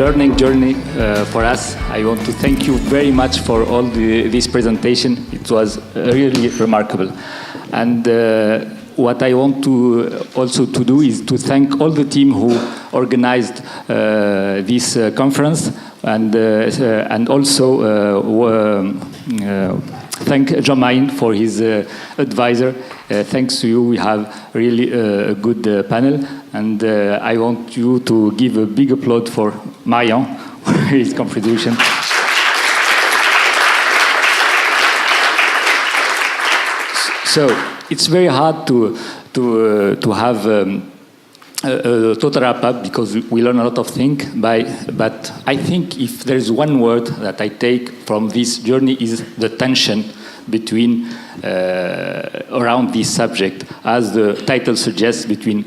learning journey for us. I want to thank you very much for all this presentation. It was really remarkable. And what I want to also to do is to thank all the team who organized this conference, and also thank Jamain for his advisor. Thanks to you, we have really a good panel. And I want you to give a big applaud for Marian for his contribution. So it's very hard to have a total wrap-up because we learn a lot of things. But I think if there's one word that I take from this journey is the tension between around this subject, as the title suggests, between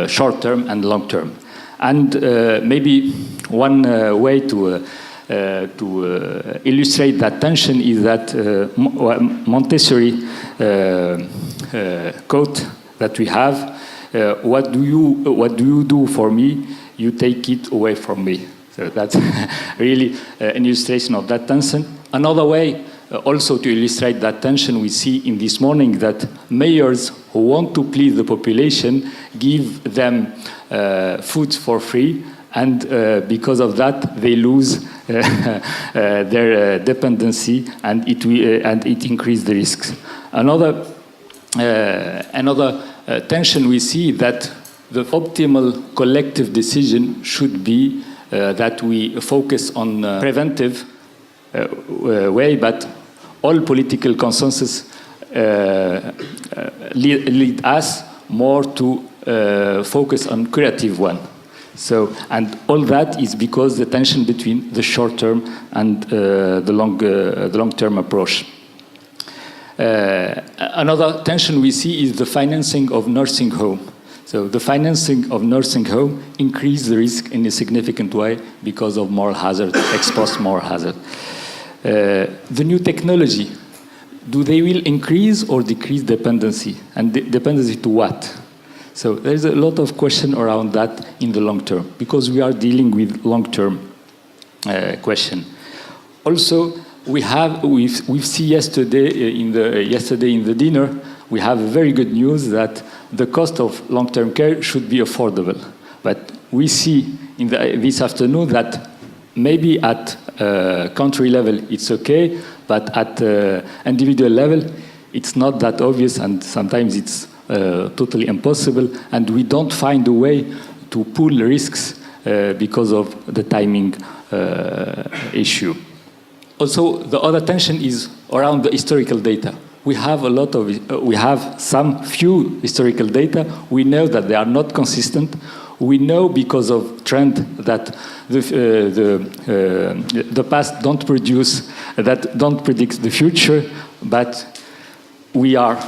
short-term and long-term. And maybe one way to illustrate that tension is that Montessori quote that we have. What do you do for me? You take it away from me. So that's really an illustration of that tension. Another way also to illustrate that tension we see in this morning that mayors who want to please the population give them food for free, and because of that they lose their dependency, and it increases the risks. Another tension we see that the optimal collective decision should be that we focus on preventive way, but all political consensus lead us more to focus on curative one. So, and all that is because the tension between the short-term and the long-term approach. Another tension we see is the financing of nursing home. So the financing of nursing home increases the risk in a significant way because of moral hazard, exposed moral hazard. The new technology, do they will increase or decrease dependency? And dependency to what? So there's a lot of question around that in the long term, because we are dealing with long-term question. Also, we've seen yesterday in the dinner, we have very good news that the cost of long-term care should be affordable. But we see this afternoon that maybe at country level it's okay, but at individual level it's not that obvious, and sometimes it's totally impossible, and we don't find a way to pool risks because of the timing issue. Also, the other tension is around the historical data. We have some few historical data. We know that they are not consistent. We know because of trend that the past don't predict the future, but we are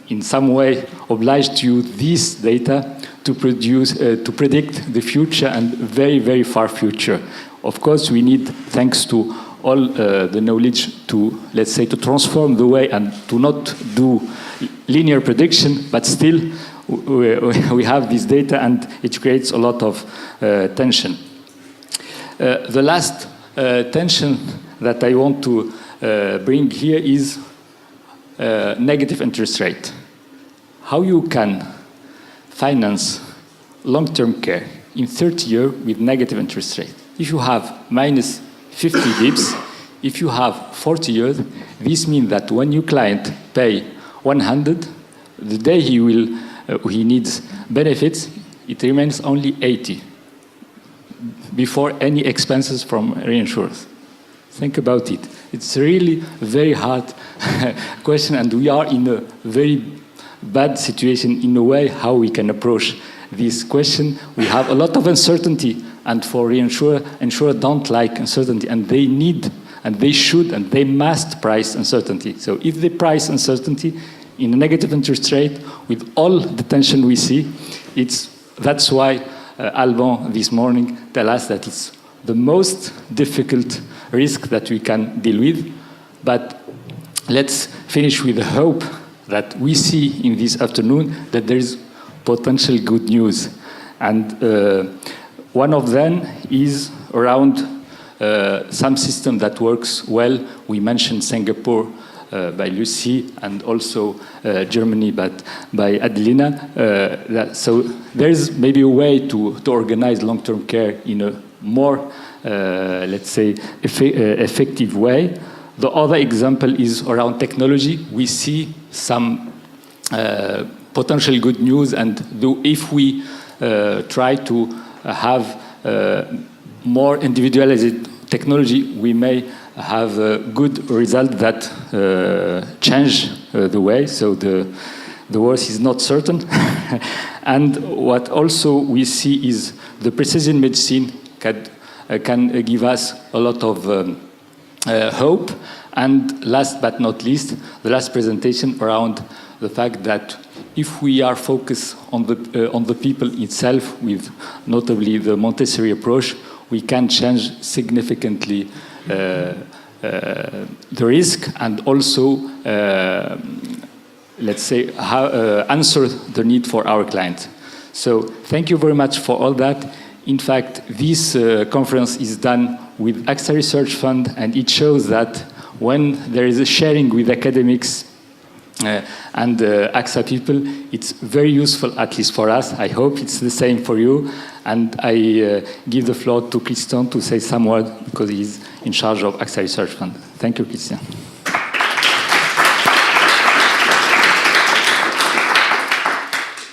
in some way obliged to use this data to predict the future, and very, very far future. Of course, we need, thanks to all the knowledge to, let's say, to transform the way and to not do linear prediction, but still we have this data, and it creates a lot of tension. The last tension that I want to bring here is negative interest rate. How you can finance long-term care in 30 years with negative interest rate? If you have minus 50 bips, if you have 40 years, this means that when your client pay 100, the day he needs benefits, it remains only 80 before any expenses from reinsurers. Think about it. It's really a very hard question, and we are in a very bad situation in a way how we can approach this question. We have a lot of uncertainty, and for insurers don't like uncertainty, and they need, and they should, and they must price uncertainty. So if they price uncertainty in a negative interest rate, with all the tension we see, that's why Alban this morning tell us that it's the most difficult risk that we can deal with. But let's finish with the hope that we see in this afternoon that there is potential good news. And one of them is around some system that works well. We mentioned Singapore by Lucy, and also Germany by Adelina. So there's maybe a way to organize long-term care in a more, let's say, effective way. The other example is around technology. We see some potential good news, and if we try to have more individualized technology, we may have a good result that change the way. So the worst is not certain. And what also we see is the precision medicine can give us a lot of hope. And last but not least, the last presentation around the fact that if we are focused on the people itself, with notably the Montessori approach, we can change significantly the risk, and also, let's say, answer the need for our clients. So thank you very much for all that. In fact, this conference is done with AXA Research Fund, and it shows that when there is a sharing with academics and AXA people, it's very useful, at least for us. I hope it's the same for you. And I give the floor to Christian to say some words, because he's in charge of AXA Research Fund. Thank you, Christian.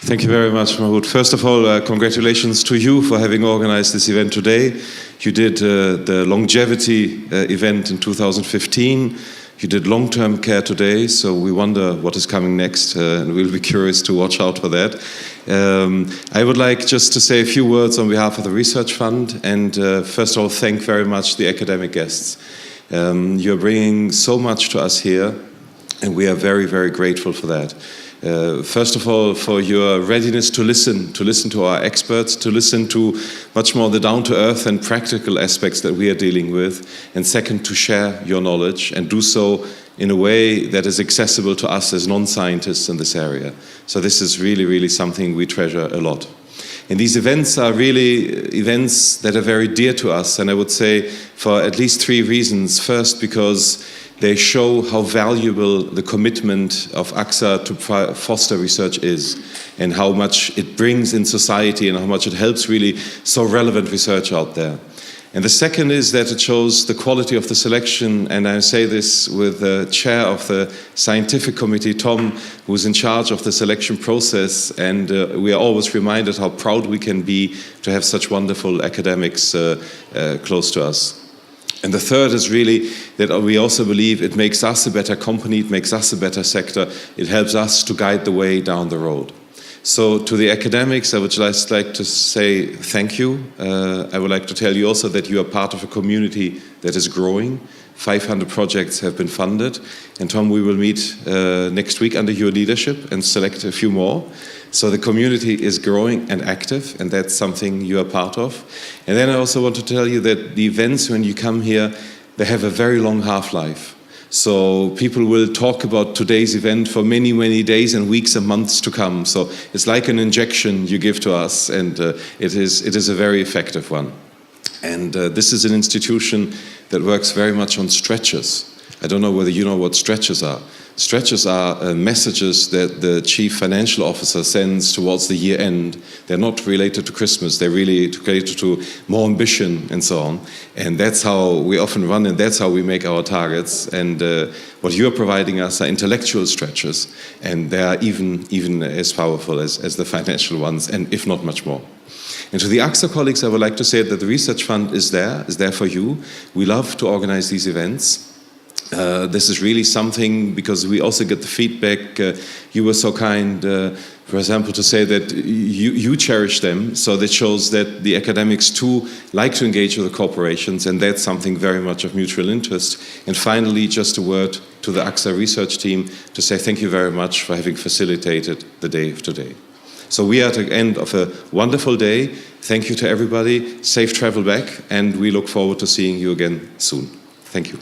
Thank you very much, Mahmoud. First of all, congratulations to you for having organized this event today. You did the longevity event in 2015. You did long-term care today, so we wonder what is coming next, and we'll be curious to watch out for that. I would like just to say a few words on behalf of the Research Fund, and first of all, thank very much the academic guests. You're bringing so much to us here, and we are very, very grateful for that. First of all, for your readiness to listen to our experts, to listen to much more the down-to-earth and practical aspects that we are dealing with, and second, to share your knowledge and do so in a way that is accessible to us as non-scientists in this area. So this is really, really something we treasure a lot. And these events are really events that are very dear to us, and I would say for at least 3 reasons. First, because they show how valuable the commitment of AXA to foster research is, and how much it brings in society, and how much it helps really so relevant research out there. And the second is that it shows the quality of the selection, and I say this with the chair of the scientific committee, Tom, who's in charge of the selection process, and we are always reminded how proud we can be to have such wonderful academics close to us. And the third is really that we also believe it makes us a better company, it makes us a better sector, it helps us to guide the way down the road. So to the academics, I would just like to say thank you. I would like to tell you also that you are part of a community that is growing. 500 projects have been funded. And Tom, we will meet next week under your leadership and select a few more. So the community is growing and active, and that's something you are part of. And then I also want to tell you that the events, when you come here, they have a very long half-life. So people will talk about today's event for many, many days and weeks and months to come. So it's like an injection you give to us, and it is a very effective one. And this is an institution that works very much on stretches. I don't know whether you know what stretches are. Stretches are messages that the chief financial officer sends towards the year end. They're not related to Christmas, they're really related to more ambition and so on. And that's how we often run, and that's how we make our targets. And what you're providing us are intellectual stretches, and they are even as powerful as the financial ones, and if not much more. And to the AXA colleagues, I would like to say that the Research Fund is there for you. We love to organize these events. This is really something, because we also get the feedback. You were so kind, for example, to say that you cherish them, so that shows that the academics too like to engage with the corporations, and that's something very much of mutual interest. And finally, just a word to the AXA research team to say thank you very much for having facilitated the day of today. So we are at the end of a wonderful day. Thank you to everybody. Safe travel back, and we look forward to seeing you again soon. Thank you.